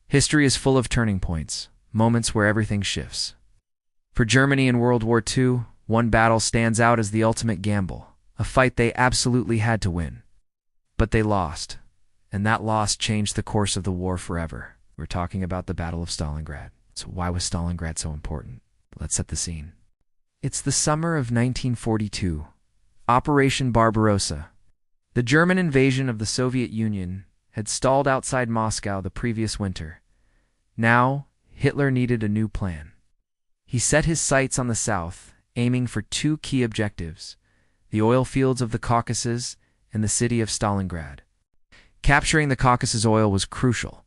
History is full of turning points, moments where everything shifts. For Germany in World War II, one battle stands out as the ultimate gamble, a fight they absolutely had to win. But they lost, and that loss changed the course of the war forever. We're talking about the Battle of Stalingrad. So why was Stalingrad so important? Let's set the scene. It's the summer of 1942. Operation Barbarossa. The German invasion of the Soviet Union had stalled outside Moscow the previous winter. Now, Hitler needed a new plan. He set his sights on the south, aiming for two key objectives: the oil fields of the Caucasus and the city of Stalingrad. Capturing the Caucasus oil was crucial.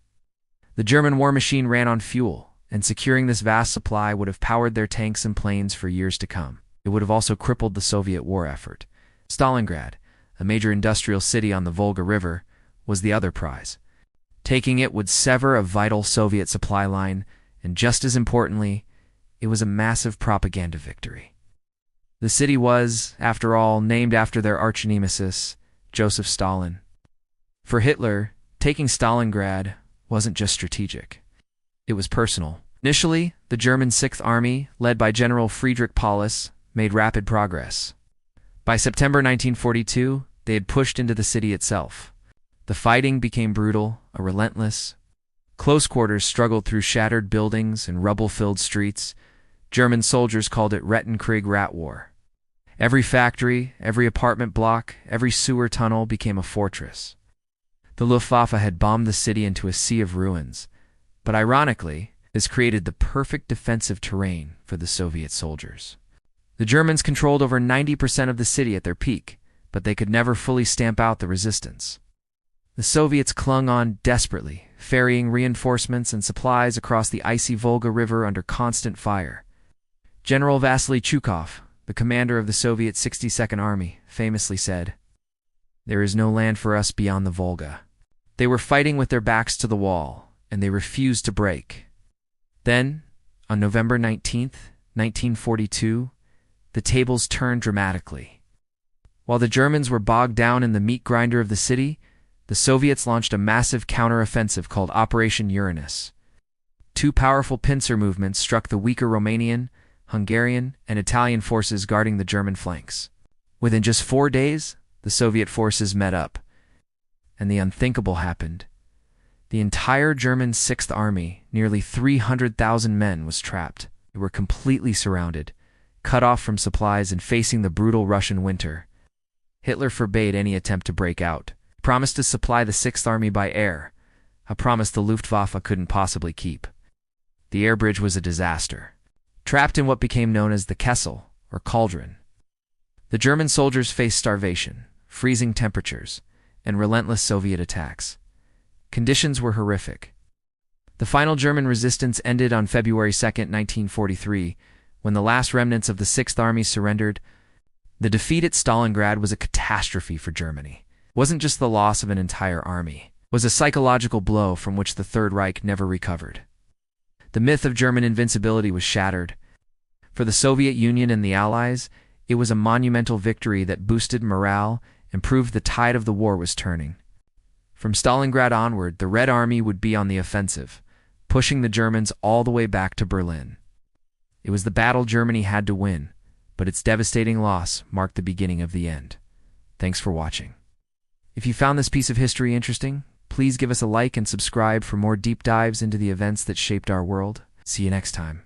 The German war machine ran on fuel, and securing this vast supply would have powered their tanks and planes for years to come. It would have also crippled the Soviet war effort. Stalingrad, a major industrial city on the Volga River, was the other prize. Taking it would sever a vital Soviet supply line, and just as importantly, it was a massive propaganda victory. The city was, after all, named after their arch-nemesis, Joseph Stalin. For Hitler, taking Stalingrad wasn't just strategic. It was personal. Initially, the German Sixth Army, led by General Friedrich Paulus, made rapid progress. By September 1942, they had pushed into the city itself. The fighting became brutal, relentless. Close quarters struggled through shattered buildings and rubble-filled streets. German soldiers called it Rettenkrieg, Rat War. Every factory, every apartment block, every sewer tunnel became a fortress. The Luftwaffe had bombed the city into a sea of ruins, but ironically, this created the perfect defensive terrain for the Soviet soldiers. The Germans controlled over 90% of the city at their peak, but they could never fully stamp out the resistance. The Soviets clung on desperately, ferrying reinforcements and supplies across the icy Volga River under constant fire. General Vasily Chukov, the commander of the Soviet 62nd Army, famously said, "There is no land for us beyond the Volga." They were fighting with their backs to the wall, and they refused to break. Then, on November 19th, 1942, the tables turned dramatically. While the Germans were bogged down in the meat grinder of the city, the Soviets launched a massive counter-offensive called Operation Uranus. Two powerful pincer movements struck the weaker Romanian, Hungarian, and Italian forces guarding the German flanks. Within just 4 days, the Soviet forces met up, and the unthinkable happened. The entire German Sixth Army, nearly 300,000 men, was trapped. They were completely surrounded, cut off from supplies and facing the brutal Russian winter. Hitler forbade any attempt to break out. He promised to supply the Sixth Army by air, a promise the Luftwaffe couldn't possibly keep. The air bridge was a disaster. Trapped in what became known as the Kessel, or cauldron, the German soldiers faced starvation, freezing temperatures, and relentless Soviet attacks. Conditions were horrific. The final German resistance ended on February 2, 1943, when the last remnants of the Sixth Army surrendered. The defeat at Stalingrad was a catastrophe for Germany. It wasn't just the loss of an entire army. It was a psychological blow from which the Third Reich never recovered. The myth of German invincibility was shattered. For the Soviet Union and the Allies, it was a monumental victory that boosted morale and proved the tide of the war was turning. From Stalingrad onward, the Red Army would be on the offensive, pushing the Germans all the way back to Berlin. It was the battle Germany had to win, but its devastating loss marked the beginning of the end. Thanks for watching. If you found this piece of history interesting, please give us a like and subscribe for more deep dives into the events that shaped our world. See you next time.